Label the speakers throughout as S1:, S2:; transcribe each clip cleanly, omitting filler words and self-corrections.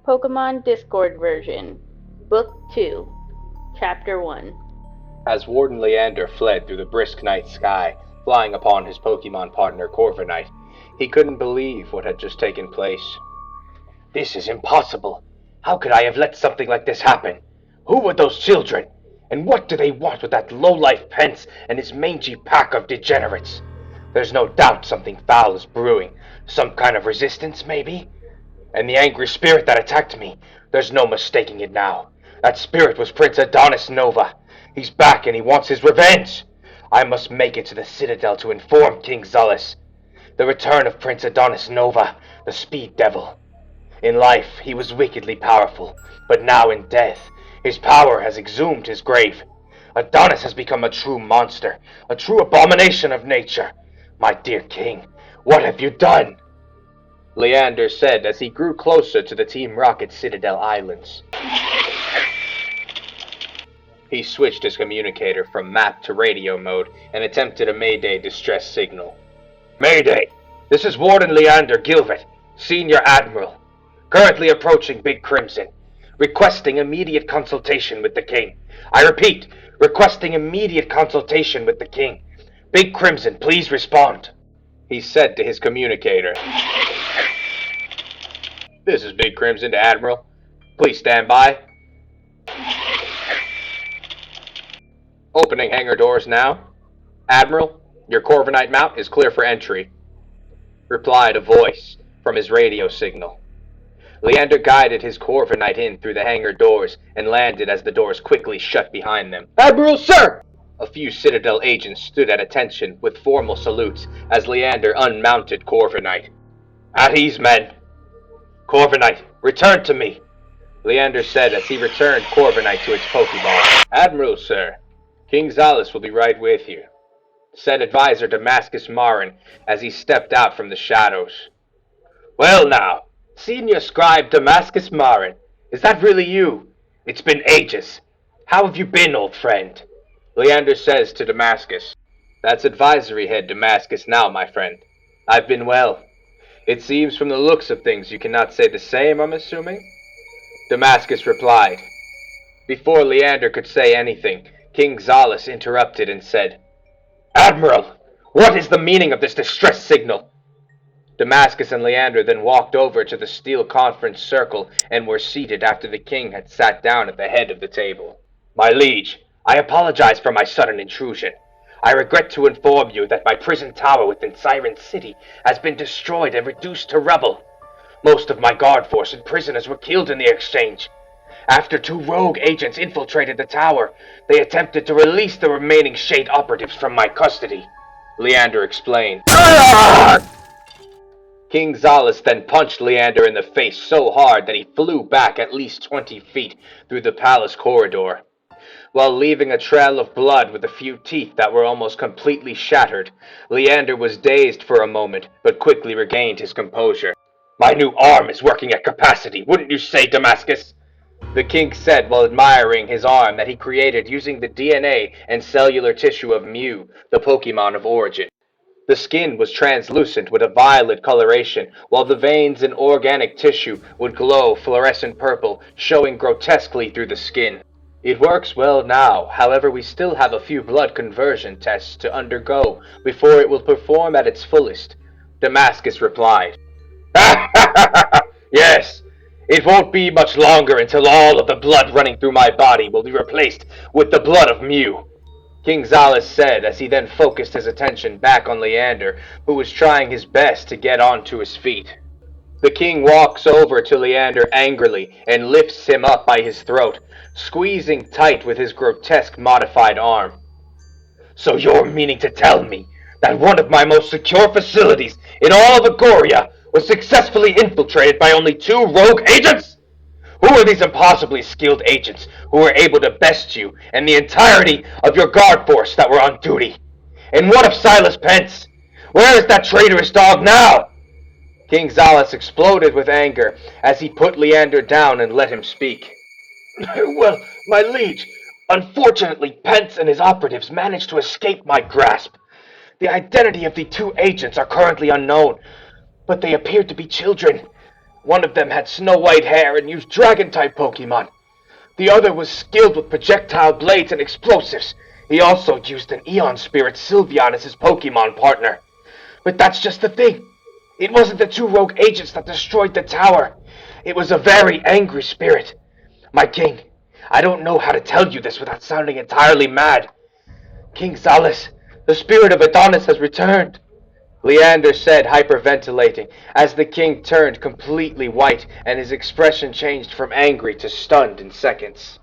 S1: Pokemon Discord version, Book 2, Chapter 1.
S2: As Warden Leander fled through the brisk night sky, flying upon his Pokemon partner Corviknight, he couldn't believe what had just taken place.
S3: This is impossible. How could I have let something like this happen? Who were those children? And what do they want with that lowlife Pence and his mangy pack of degenerates? There's no doubt something foul is brewing. Some kind of resistance, maybe? And the angry spirit that attacked me, there's no mistaking it now. That spirit was Prince Adonis Nova. He's back and he wants his revenge. I must make it to the Citadel to inform King Zulus. The return of Prince Adonis Nova, the speed devil. In life, he was wickedly powerful, but now in death, his power has exhumed his grave. Adonis has become a true monster, a true abomination of nature. My dear king, what have you done?
S2: Leander said as he grew closer to the Team Rocket Citadel Islands. He switched his communicator from map to radio mode and attempted a Mayday distress signal.
S3: Mayday! This is Warden Leander Gilbert, Senior Admiral, currently approaching Big Crimson, requesting immediate consultation with the king. I repeat, requesting immediate consultation with the king. Big Crimson, please respond,
S2: he said to his communicator. This is Big Crimson to Admiral. Please stand by. Opening hangar doors now. Admiral, your Corviknight mount is clear for entry, replied a voice from his radio signal. Leander guided his Corviknight in through the hangar doors and landed as the doors quickly shut behind them.
S3: Admiral, sir!
S2: A few Citadel agents stood at attention with formal salutes as Leander unmounted Corviknight.
S3: At ease, men. Corviknight, return to me,
S2: Leander said as he returned Corviknight to its Pokeball. Admiral, sir, King Zulus will be right with you, said Advisor Damascus Marin as he stepped out from the shadows.
S3: Well now, Senior Scribe Damascus Marin, is that really you? It's been ages. How have you been, old friend?
S2: Leander says to Damascus. That's Advisory Head Damascus now, my friend. I've been well. It seems from the looks of things you cannot say the same, I'm assuming? Damascus replied. Before Leander could say anything, King Zulus interrupted and said,
S3: Admiral, what is the meaning of this distress signal?
S2: Damascus and Leander then walked over to the steel conference circle and were seated after the king had sat down at the head of the table.
S3: My liege, I apologize for my sudden intrusion. I regret to inform you that my prison tower within Siren City has been destroyed and reduced to rubble. Most of my guard force and prisoners were killed in the exchange. After 2 rogue agents infiltrated the tower, they attempted to release the remaining Shade operatives from my custody,
S2: Leander explained. King Zulus then punched Leander in the face so hard that he flew back at least 20 feet through the palace corridor. While leaving a trail of blood with a few teeth that were almost completely shattered, Leander was dazed for a moment, but quickly regained his composure.
S3: My new arm is working at capacity, wouldn't you say, Damascus?
S2: The king said while admiring his arm that he created using the DNA and cellular tissue of Mew, the Pokemon of origin. The skin was translucent with a violet coloration, while the veins and organic tissue would glow fluorescent purple, showing grotesquely through the skin. It works well now, however we still have a few blood conversion tests to undergo before it will perform at its fullest, Damascus replied.
S3: Yes, it won't be much longer until all of the blood running through my body will be replaced with the blood of Mew,
S2: King Zulus said as he then focused his attention back on Leander, who was trying his best to get onto his feet. The king walks over to Leander angrily and lifts him up by his throat, squeezing tight with his grotesque modified arm.
S3: So you're meaning to tell me that one of my most secure facilities in all of Agoria was successfully infiltrated by only 2 rogue agents? Who are these impossibly skilled agents who were able to best you and the entirety of your guard force that were on duty? And what of Silas Pence? Where is that traitorous dog now?
S2: King Zulus exploded with anger as he put Leander down and let him speak.
S3: Well, my liege, unfortunately Pence and his operatives managed to escape my grasp. The identity of the 2 agents are currently unknown, but they appeared to be children. One of them had snow-white hair and used dragon-type Pokemon. The other was skilled with projectile blades and explosives. He also used an Eon Spirit Sylveon as his Pokemon partner. But that's just the thing. It wasn't the two rogue agents that destroyed the tower. It was a very angry spirit. My king, I don't know how to tell you this without sounding entirely mad. King Zalus, the spirit of Adonis has returned.
S2: Leander said, hyperventilating, as the king turned completely white and his expression changed from angry to stunned in seconds.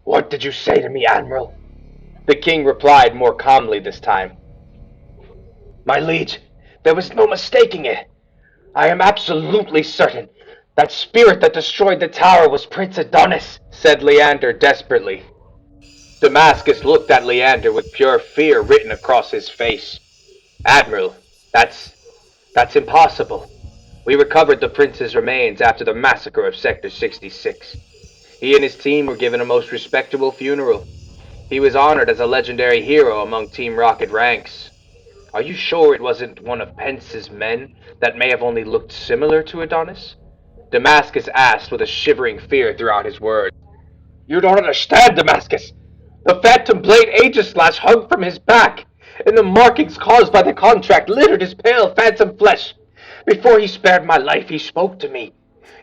S3: What did you say to me, Admiral?
S2: The king replied more calmly this time.
S3: My liege, there was no mistaking it. I am absolutely certain that spirit that destroyed the tower was Prince Adonis,
S2: said Leander desperately. Damascus looked at Leander with pure fear written across his face. Admiral, that's impossible. We recovered the prince's remains after the massacre of Sector 66. He and his team were given a most respectable funeral. He was honored as a legendary hero among Team Rocket ranks. Are you sure it wasn't one of Pence's men that may have only looked similar to Adonis? Damascus asked with a shivering fear throughout his words.
S3: You don't understand, Damascus. The Phantom Blade Aegis-Slash hung from his back, and the markings caused by the contract littered his pale phantom flesh. Before he spared my life, he spoke to me.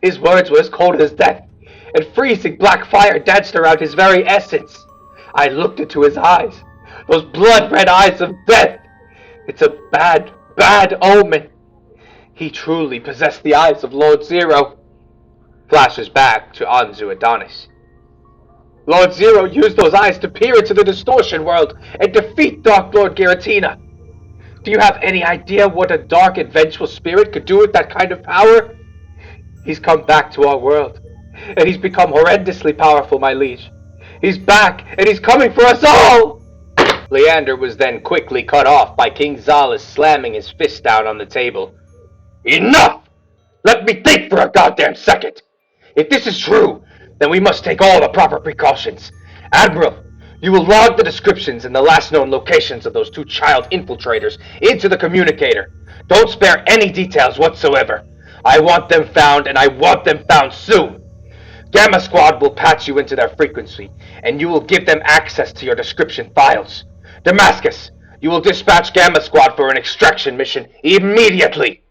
S3: His words were as cold as death, and freezing black fire danced around his very essence. I looked into his eyes, those blood-red eyes of death. It's a bad, bad omen. He truly possessed the eyes of Lord Zero.
S2: Flashes back to Anzu Adonis.
S3: Lord Zero used those eyes to peer into the distortion world and defeat Dark Lord Giratina. Do you have any idea what a dark and vengeful spirit could do with that kind of power? He's come back to our world, and he's become horrendously powerful, my liege. He's back, and he's coming for us all!
S2: Leander was then quickly cut off by King Zalus slamming his fist down on the table.
S3: Enough! Let me think for a goddamn second! If this is true, then we must take all the proper precautions. Admiral, you will log the descriptions and the last known locations of those two child infiltrators into the communicator. Don't spare any details whatsoever. I want them found, and I want them found soon. Gamma Squad will patch you into their frequency, and you will give them access to your description files. Damascus, you will dispatch Gamma Squad for an extraction mission immediately.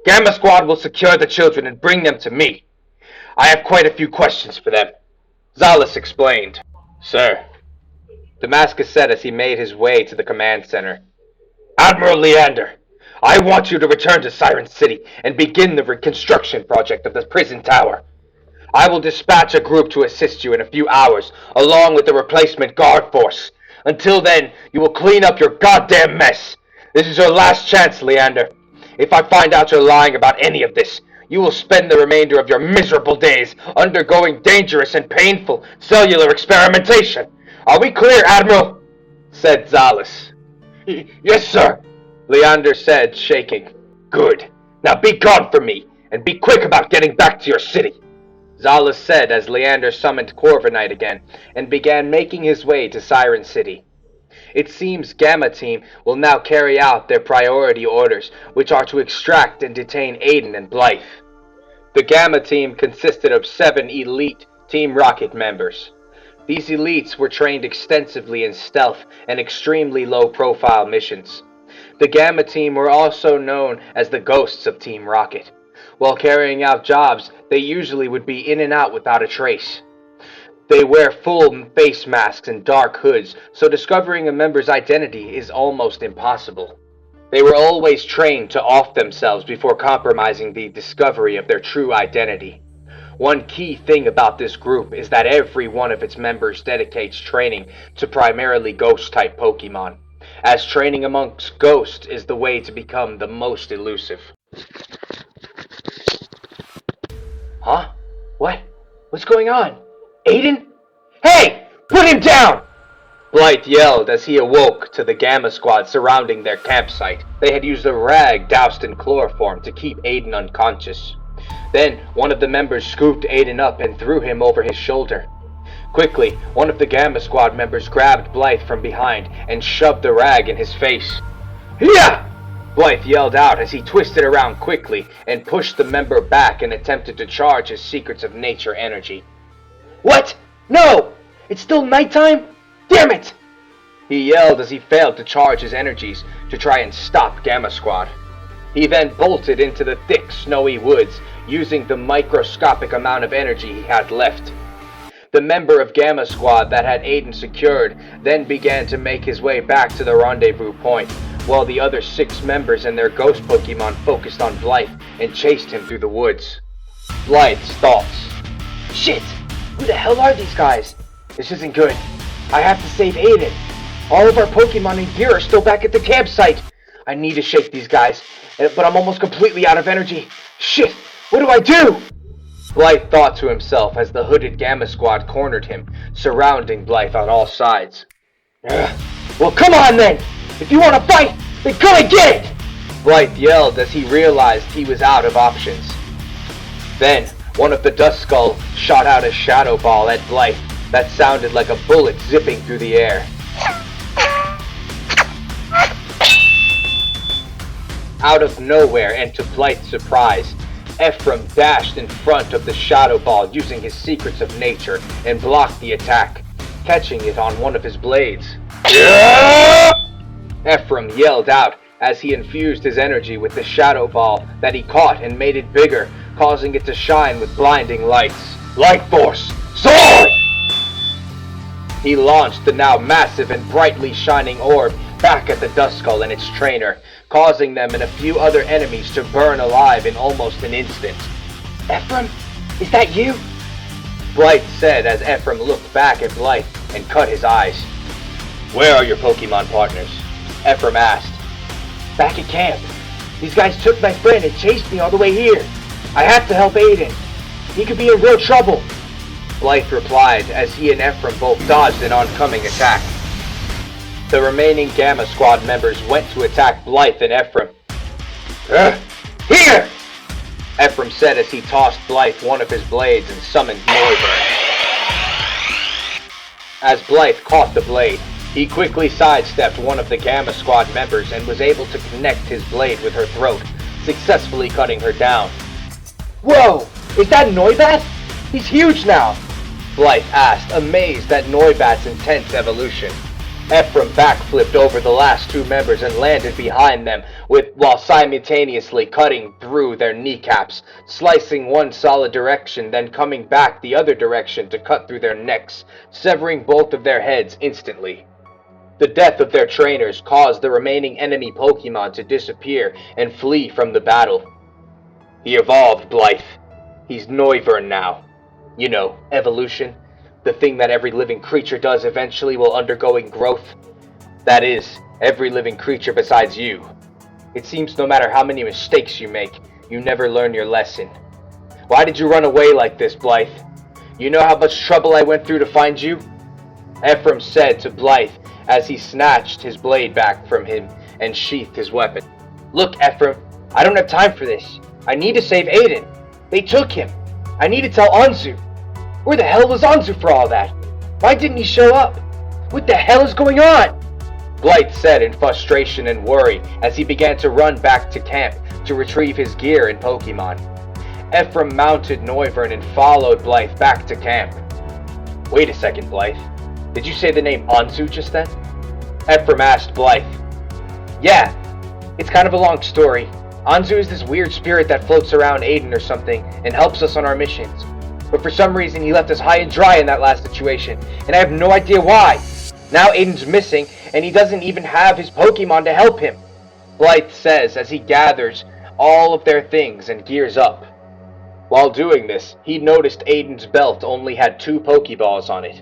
S3: Gamma Squad will secure the children and bring them to me. I have quite a few questions for them.
S2: Zalus explained.
S3: Sir,
S2: Damascus said as he made his way to the command center.
S3: Admiral Leander, I want you to return to Siren City and begin the reconstruction project of the prison tower. I will dispatch a group to assist you in a few hours, along with the replacement guard force. Until then, you will clean up your goddamn mess. This is your last chance, Leander. If I find out you're lying about any of this, you will spend the remainder of your miserable days undergoing dangerous and painful cellular experimentation. Are we clear, Admiral?
S2: Said Zalus.
S3: Yes, sir,
S2: Leander said, shaking.
S3: Good. Now be gone from me, and be quick about getting back to your city.
S2: Zalus said as Leander summoned Corviknight again and began making his way to Siren City. It seems Gamma Team will now carry out their priority orders, which are to extract and detain Aiden and Blythe. The Gamma Team consisted of 7 elite Team Rocket members. These elites were trained extensively in stealth and extremely low-profile missions. The Gamma Team were also known as the Ghosts of Team Rocket. While carrying out jobs, they usually would be in and out without a trace. They wear full face masks and dark hoods, so discovering a member's identity is almost impossible. They were always trained to off themselves before compromising the discovery of their true identity. One key thing about this group is that every one of its members dedicates training to primarily ghost-type Pokemon, as training amongst ghosts is the way to become the most elusive.
S3: Huh? What? What's going on? Aiden? Hey! Put him down!
S2: Blythe yelled as he awoke to the Gamma Squad surrounding their campsite. They had used a rag doused in chloroform to keep Aiden unconscious. Then, one of the members scooped Aiden up and threw him over his shoulder. Quickly, one of the Gamma Squad members grabbed Blythe from behind and shoved the rag in his face.
S3: Yeah!
S2: Blythe yelled out as he twisted around quickly and pushed the member back and attempted to charge his secrets of nature energy.
S3: What? No! It's still nighttime? Damn it!
S2: He yelled as he failed to charge his energies to try and stop Gamma Squad. He then bolted into the thick, snowy woods, using the microscopic amount of energy he had left. The member of Gamma Squad that had Aiden secured then began to make his way back to the rendezvous point, while the other 6 members and their ghost Pokemon focused on Blythe and chased him through the woods. Blythe's thoughts.
S3: Shit! Who the hell are these guys? This isn't good. I have to save Aiden. All of our Pokemon and gear are still back at the campsite. I need to shake these guys, but I'm almost completely out of energy. Shit! What do I do?
S2: Blythe thought to himself as the hooded Gamma Squad cornered him, surrounding Blythe on all sides.
S3: Well, come on then! If you want to fight, then come and get it!
S2: Blythe yelled as he realized he was out of options. Then, one of the Dust Skull shot out a shadow ball at Blythe that sounded like a bullet zipping through the air. Out of nowhere, and to Blythe's surprise, Ephraim dashed in front of the shadow ball using his secrets of nature and blocked the attack, catching it on one of his blades.
S3: Yeah!
S2: Ephraim yelled out as he infused his energy with the shadow ball that he caught and made it bigger, causing it to shine with blinding lights.
S3: Light Force! Sword!
S2: He launched the now massive and brightly shining orb back at the Duskull and its trainer, causing them and a few other enemies to burn alive in almost an instant.
S3: Ephraim, is that you?
S2: Blythe said as Ephraim looked back at Blythe and cut his eyes. Where are your Pokemon partners? Ephraim asked.
S3: Back at camp. These guys took my friend and chased me all the way here. I have to help Aiden. He could be in real trouble.
S2: Blythe replied as he and Ephraim both dodged an oncoming attack. The remaining Gamma Squad members went to attack Blythe and Ephraim.
S3: Here!
S2: Ephraim said as he tossed Blythe one of his blades and summoned Noivern. As Blythe caught the blade, he quickly sidestepped one of the Gamma Squad members and was able to connect his blade with her throat, successfully cutting her down.
S3: Whoa! Is that Noibat? He's huge now!
S2: Blythe asked, amazed at Noibat's intense evolution. Ephraim backflipped over the last 2 members and landed behind them, while simultaneously cutting through their kneecaps, slicing one solid direction, then coming back the other direction to cut through their necks, severing both of their heads instantly. The death of their trainers caused the remaining enemy Pokemon to disappear and flee from the battle. He evolved, Blythe. He's Noivern now. You know, evolution. The thing that every living creature does eventually while undergoing growth. That is, every living creature besides you. It seems no matter how many mistakes you make, you never learn your lesson. Why did you run away like this, Blythe? You know how much trouble I went through to find you? Ephraim said to Blythe as he snatched his blade back from him and sheathed his weapon.
S3: Look, Ephraim, I don't have time for this. I need to save Aiden. They took him. I need to tell Anzu. Where the hell was Anzu for all that? Why didn't he show up? What the hell is going on?
S2: Blythe said in frustration and worry as he began to run back to camp to retrieve his gear and Pokemon. Ephraim mounted Noivern and followed Blythe back to camp. Wait a second, Blythe. Did you say the name Anzu just then? Ephraim asked Blythe.
S3: Yeah, it's kind of a long story. Anzu is this weird spirit that floats around Aiden or something and helps us on our missions. But for some reason he left us high and dry in that last situation, and I have no idea why. Now Aiden's missing, and he doesn't even have his Pokemon to help him.
S2: Blythe says as he gathers all of their things and gears up. While doing this, he noticed Aiden's belt only had 2 Pokeballs on it.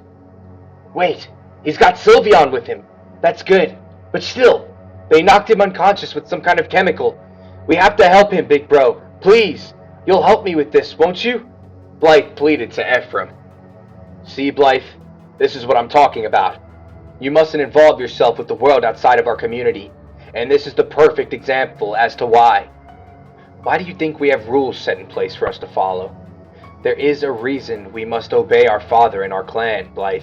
S3: Wait, he's got Sylveon with him. That's good. But still, they knocked him unconscious with some kind of chemical. We have to help him, big bro. Please, you'll help me with this, won't you?
S2: Blythe pleaded to Ephraim. See, Blythe, this is what I'm talking about. You mustn't involve yourself with the world outside of our community, and this is the perfect example as to why. Why do you think we have rules set in place for us to follow? There is a reason we must obey our father and our clan, Blythe.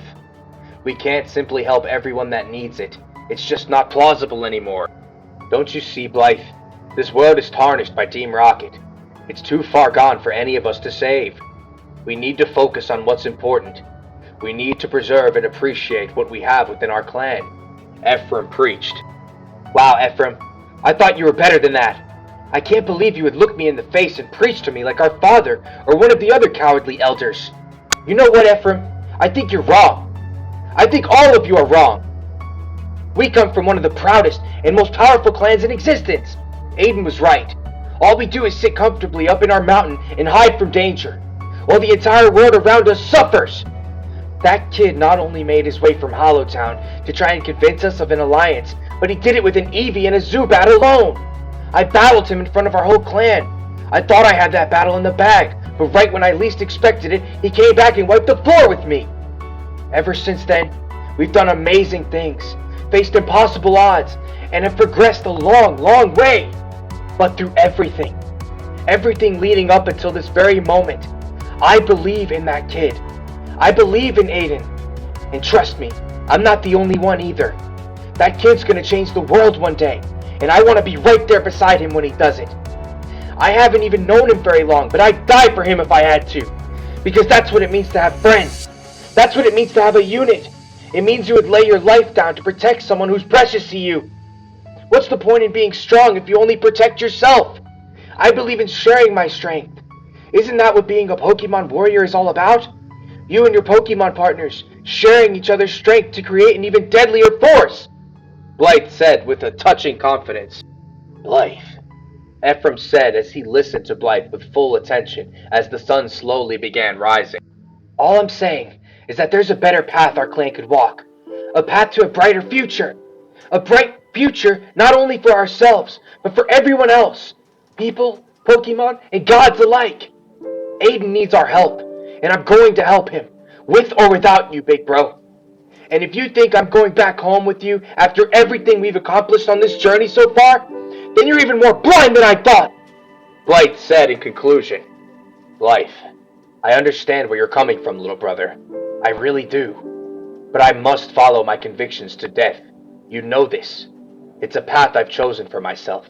S2: We can't simply help everyone that needs it. It's just not plausible anymore. Don't you see, Blythe? This world is tarnished by Team Rocket. It's too far gone for any of us to save. We need to focus on what's important. We need to preserve and appreciate what we have within our clan. Ephraim preached. Wow, Ephraim, I thought you were better than that. I can't believe you would look me in the face and preach to me like our father or one of the other cowardly elders. You know what, Ephraim? I think you're wrong. I think all of you are wrong. We come from one of the proudest and most powerful clans in existence. Aiden was right. All we do is sit comfortably up in our mountain and hide from danger, while the entire world around us suffers. That kid not only made his way from Hollowtown to try and convince us of an alliance, but he did it with an Eevee and a Zubat alone. I battled him in front of our whole clan. I thought I had that battle in the bag, but right when I least expected it, he came back and wiped the floor with me. Ever since then, we've done amazing things, faced impossible odds, and have progressed a long, long way. But through everything leading up until this very moment, I believe in that kid. I believe in Aiden. And trust me, I'm not the only one either. That kid's gonna change the world one day, and I want to be right there beside him when he does it. I haven't even known him very long, but I'd die for him if I had to. Because that's what it means to have friends. That's what it means to have a unit. It means you would lay your life down to protect someone who's precious to you. What's the point in being strong if you only protect yourself? I believe in sharing my strength. Isn't that what being a Pokemon warrior is all about? You and your Pokemon partners, sharing each other's strength to create an even deadlier force. Blythe said with a touching confidence.
S3: Blythe,
S2: Ephraim said as he listened to Blythe with full attention as the sun slowly began rising.
S3: all I'm saying is that there's a better path our clan could walk. A path to a brighter future. A bright future not only for ourselves, but for everyone else. People, Pokemon, and gods alike. Aiden needs our help, and I'm going to help him, with or without you, big bro. And if you think I'm going back home with you after everything we've accomplished on this journey so far, then you're even more blind than I thought.
S2: Blythe said in conclusion. Blythe, I understand where you're coming from, little brother. I really do. But I must follow my convictions to death. You know this. It's a path I've chosen for myself,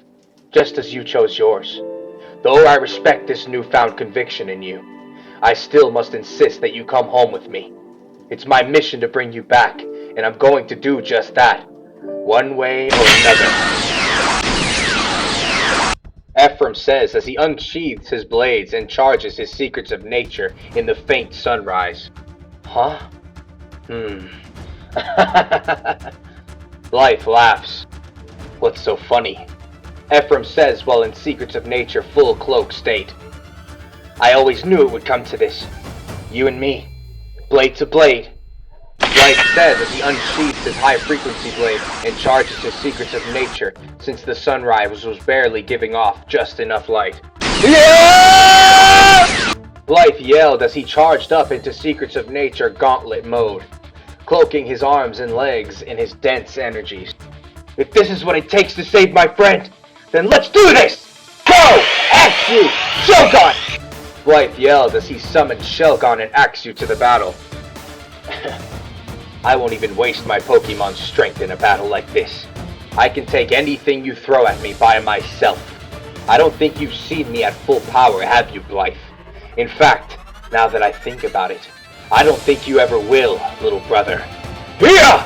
S2: just as you chose yours. Though I respect this newfound conviction in you, I still must insist that you come home with me. It's my mission to bring you back, and I'm going to do just that, one way or another. Ephraim says as he unsheathes his blades and charges his secrets of nature in the faint sunrise.
S3: Huh?
S2: Blythe laughs. What's so funny? Ephraim says while in Secrets of Nature full cloak state.
S3: I always knew it would come to this. You and me. Blade to blade.
S2: Blythe says as he unsheathes his high-frequency blade and charges his Secrets of Nature since the sunrise was barely giving off just enough light.
S3: Yeah!
S2: Blythe yelled as he charged up into Secrets of Nature gauntlet mode, cloaking his arms and legs in his dense energies.
S3: If this is what it takes to save my friend, then let's do this! Go! Axew! Shogun!
S2: Blythe yelled as he summoned Shelgon and Axew to the battle. I won't even waste my Pokemon's strength in a battle like this. I can take anything you throw at me by myself. I don't think you've seen me at full power, have you, Blythe? In fact, now that I think about it, I don't think you ever will, little brother.
S3: Here!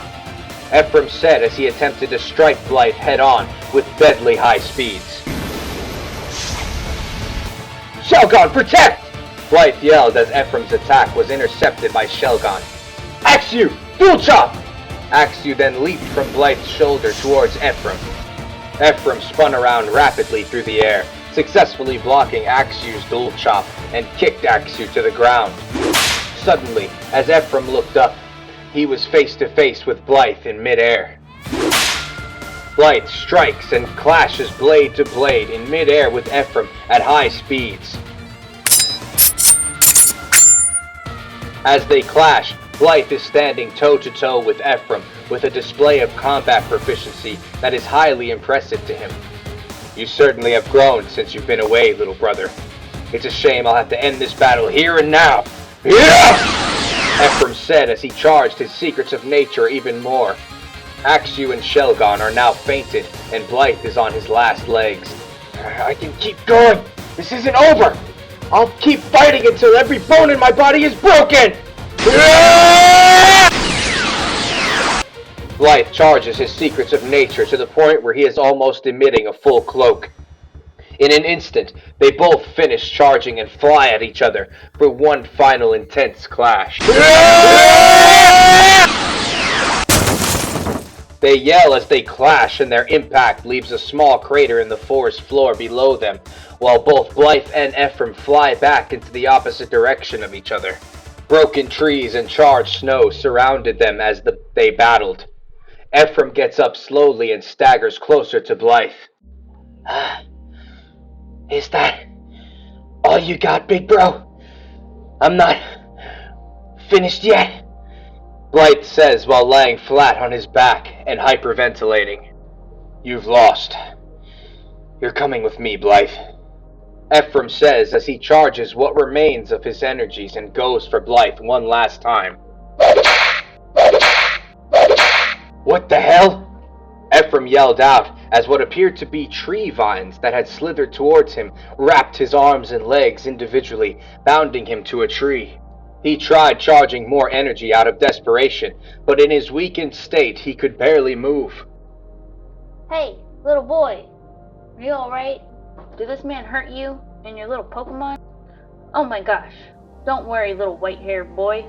S2: Ephraim said as he attempted to strike Blythe head-on with deadly high speeds.
S3: Shelgon, protect!
S2: Blythe yelled as Ephraim's attack was intercepted by Shelgon.
S3: Axew, dual chop!
S2: Axew then leaped from Blythe's shoulder towards Ephraim. Ephraim spun around rapidly through the air, successfully blocking Axew's dual chop and kicked Axew to the ground. Suddenly, as Ephraim looked up, he was face to face with Blythe in midair. Blythe strikes and clashes blade to blade in midair with Ephraim at high speeds. As they clash, Blythe is standing toe-to-toe with Ephraim with a display of combat proficiency that is highly impressive to him. You certainly have grown since you've been away, little brother. It's a shame I'll have to end this battle here and now. Yeah! Ephraim said as he charged his Secrets of Nature even more. Axew and Shelgon are now fainted, and Blythe is on his last legs.
S3: I can keep going. This isn't over. I'll keep fighting until every bone in my body is broken.
S2: Blythe charges his secrets of nature to the point where he is almost emitting a full cloak. In an instant, they both finish charging and fly at each other for one final intense clash. They yell as they clash, and their impact leaves a small crater in the forest floor below them, while both Blythe and Ephraim fly back into the opposite direction of each other. Broken trees and charged snow surrounded them as they battled. Ephraim gets up slowly and staggers closer to Blythe.
S3: Is that all you got, big bro? I'm not finished yet.
S2: Blythe says while laying flat on his back and hyperventilating. You've lost. You're coming with me, Blythe. Ephraim says as he charges what remains of his energies and goes for Blythe one last time.
S3: What the hell?
S2: Ephraim yelled out as what appeared to be tree vines that had slithered towards him wrapped his arms and legs individually, bounding him to a tree. He tried charging more energy out of desperation, but in his weakened state he could barely move.
S1: Hey, little boy, are you alright? Did this man hurt you and your little Pokemon? Oh my gosh, don't worry, little white-haired boy.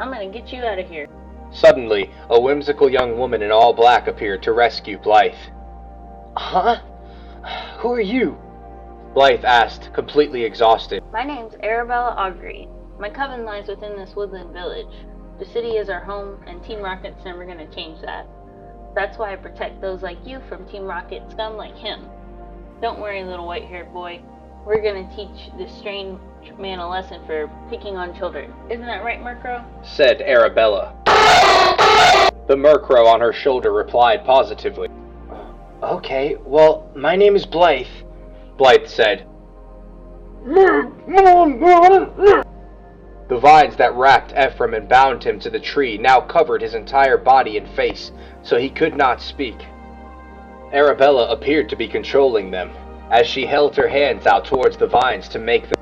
S1: I'm gonna get you out of here.
S2: Suddenly, a whimsical young woman in all black appeared to rescue Blythe.
S3: Huh? Who are you?
S2: Blythe asked, completely exhausted.
S1: My name's Arabella Augury. My coven lies within this woodland village. The city is our home, and Team Rocket's never gonna change that. That's why I protect those like you from Team Rocket scum like him. Don't worry, little white-haired boy. We're gonna teach this strange man a lesson for picking on children. Isn't that right, Murkrow?
S2: Said Arabella. The Murkrow on her shoulder replied positively.
S3: Okay, well, my name is Blythe.
S2: Blythe said. The vines that wrapped Ephraim and bound him to the tree now covered his entire body and face, so he could not speak. Arabella appeared to be controlling them, as she held her hands out towards the vines to make them...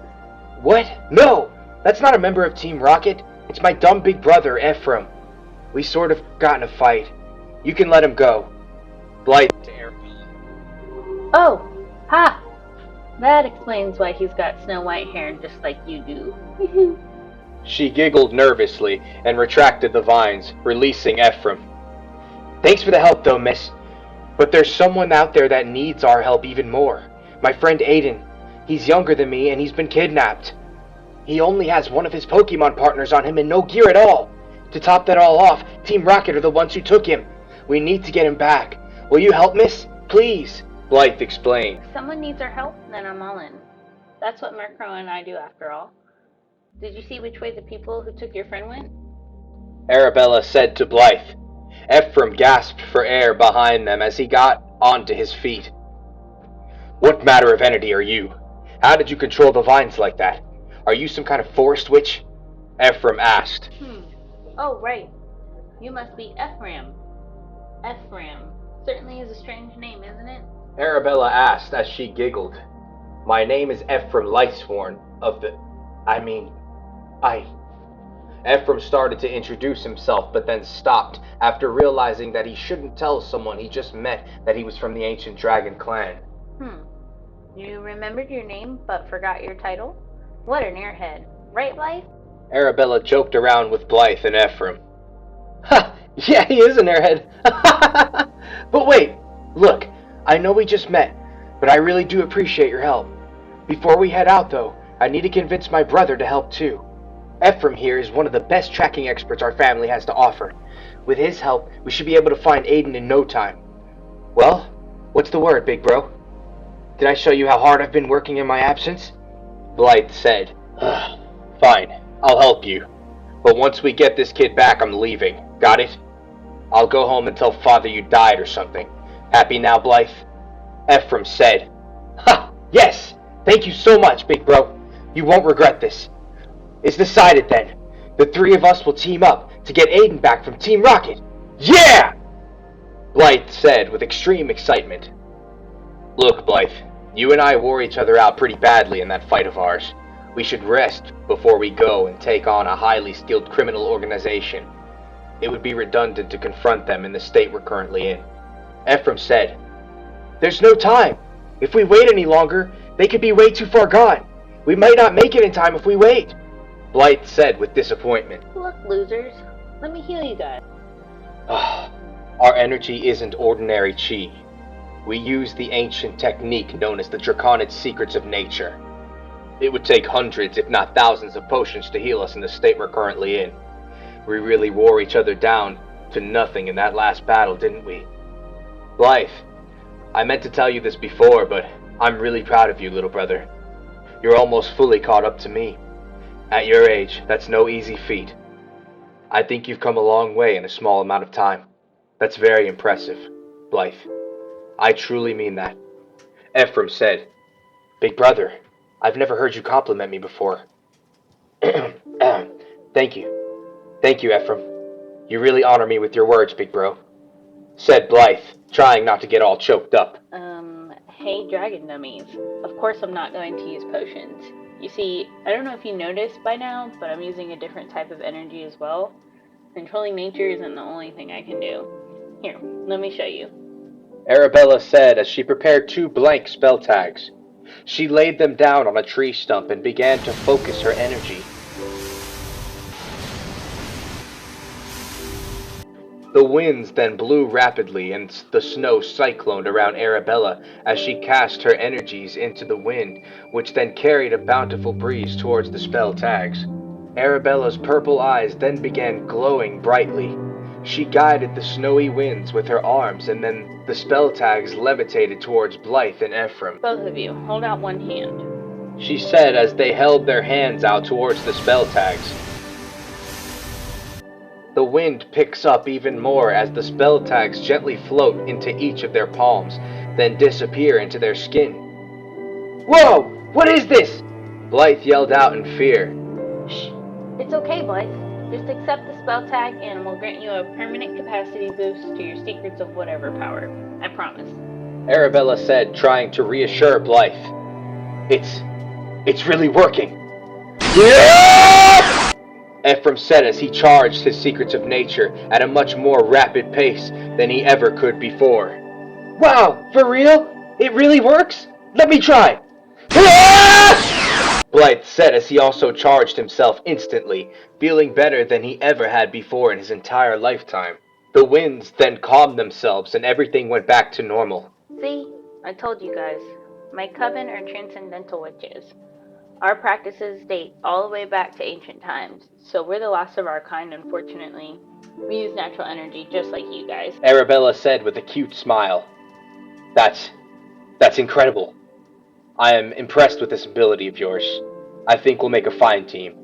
S3: What? No! That's not a member of Team Rocket. It's my dumb big brother, Ephraim. We sort of got in a fight. You can let him go.
S2: Blythe to Arabella.
S1: Oh, ha! That explains why he's got snow white hair just like you do.
S2: She giggled nervously and retracted the vines, releasing Ephraim.
S3: Thanks for the help though, miss. But there's someone out there that needs our help even more. My friend Aiden. He's younger than me and he's been kidnapped. He only has one of his Pokemon partners on him and no gear at all. To top that all off, Team Rocket are the ones who took him. We need to get him back. Will you help, miss? Please.
S2: Blythe explained.
S1: If someone needs our help, then I'm all in. That's what Murkrow and I do after all. Did you see which way the people who took your friend went?
S2: Arabella said to Blythe. Ephraim gasped for air behind them as he got onto his feet. What matter of entity are you? How did you control the vines like that? Are you some kind of forest witch? Ephraim asked.
S1: Oh, right. You must be Ephraim. Ephraim. Certainly is a strange name, isn't it?
S2: Arabella asked as she giggled. My name is Ephraim Lightsworn of the... Ephraim started to introduce himself, but then stopped after realizing that he shouldn't tell someone he just met that he was from the ancient dragon clan.
S1: You remembered your name, but forgot your title? What an airhead. Right, Blythe?
S2: Arabella joked around with Blythe and Ephraim.
S3: Ha! Yeah, he is an airhead. But wait, look, I know we just met, but I really do appreciate your help. Before we head out, though, I need to convince my brother to help too. Ephraim here is one of the best tracking experts our family has to offer. With his help, we should be able to find Aiden in no time. Well, what's the word, big bro? Did I show you how hard I've been working in my absence?
S2: Blythe said. Fine, I'll help you. But once we get this kid back, I'm leaving. Got it? I'll go home and tell father you died or something. Happy now, Blythe?
S3: Ephraim said. Ha! Yes! Thank you so much, big bro. You won't regret this. It's decided then. The three of us will team up to get Aiden back from Team Rocket. Yeah!
S2: Blythe said with extreme excitement. Look, Blythe, You and I wore each other out pretty badly in that fight of ours. We should rest before we go and take on a highly skilled criminal organization. It would be redundant to confront them in the state we're currently in. Ephraim said, "There's no time. If we wait any longer, they could be way too far gone. We might not make it in time if we wait," Blythe said with disappointment.
S1: Look, losers. Let me heal you guys.
S2: Our energy isn't ordinary chi. We use the ancient technique known as the Draconic Secrets of Nature. It would take hundreds, if not thousands, of potions to heal us in the state we're currently in. We really wore each other down to nothing in that last battle, didn't we? Blythe, I meant to tell you this before, but I'm really proud of you, little brother. You're almost fully caught up to me. At your age, that's no easy feat. I think you've come a long way in a small amount of time. That's very impressive, Blythe. I truly mean that. Ephraim said, "Big brother, I've never heard you compliment me before." Thank you. Thank you, Ephraim. You really honor me with your words, big bro, said Blythe, trying not to get all choked up.
S1: Hey, dragon dummies. Of course I'm not going to use potions. You see, I don't know if you noticed by now, but I'm using a different type of energy as well. Controlling nature isn't the only thing I can do. Here, let me show you.
S2: Arabella said as she prepared 2 blank spell tags. She laid them down on a tree stump and began to focus her energy. The winds then blew rapidly and the snow cycloned around Arabella as she cast her energies into the wind, which then carried a bountiful breeze towards the spell tags. Arabella's purple eyes then began glowing brightly. She guided the snowy winds with her arms, and then the spell tags levitated towards Blythe and Ephraim.
S1: Both of you, hold out one hand,
S2: she said as they held their hands out towards the spell tags. The wind picks up even more as the spell tags gently float into each of their palms, then disappear into their skin. "Whoa! What is this?" Blythe yelled out in fear.
S1: Shh! It's okay, Blythe. Just accept the spell tag and we'll grant you a permanent capacity boost to your secrets of whatever power. I promise.
S2: Arabella said, trying to reassure Blythe. It's really working. Yeah! Ephraim said as he charged his secrets of nature at a much more rapid pace than he ever could before. "Wow, for real? It really works? Let me try." Blythe said as he also charged himself instantly, feeling better than he ever had before in his entire lifetime. The winds then calmed themselves and everything went back to normal.
S1: See? I told you guys. My coven are transcendental witches. Our practices date all the way back to ancient times, so we're the last of our kind, unfortunately. We use natural energy just like you guys.
S2: Arabella said with a cute smile. That's incredible. I am impressed with this ability of yours. I think we'll make a fine team.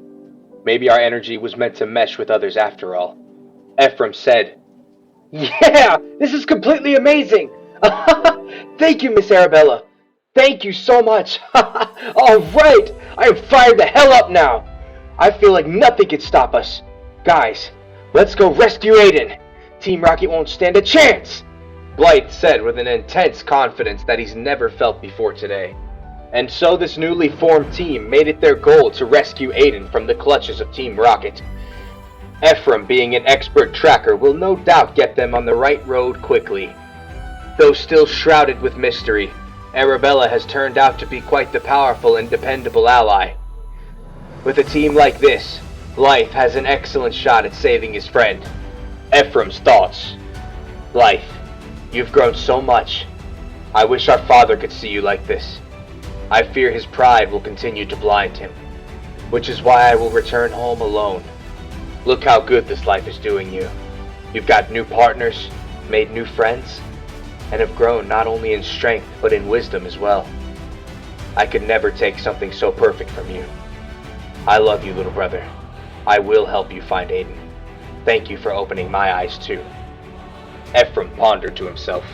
S2: Maybe our energy was meant to mesh with others after all. Ephraim said, "Yeah, this is completely amazing. Thank you, Miss Arabella. Thank you so much. All right, I am fired the hell up now. I feel like nothing can stop us. Guys, let's go rescue Aiden. Team Rocket won't stand a chance," Blythe said with an intense confidence that he's never felt before today. And so this newly formed team made it their goal to rescue Aiden from the clutches of Team Rocket. Ephraim, being an expert tracker, will no doubt get them on the right road quickly. Though still shrouded with mystery, Arabella has turned out to be quite the powerful and dependable ally. With a team like this, Blythe has an excellent shot at saving his friend. Ephraim's thoughts. "Blythe, you've grown so much. I wish our father could see you like this. I fear his pride will continue to blind him, which is why I will return home alone. Look how good this life is doing you. You've got new partners, made new friends, and have grown not only in strength but in wisdom as well. I could never take something so perfect from you. I love you, little brother. I will help you find Aiden. Thank you for opening my eyes too." Ephraim pondered to himself.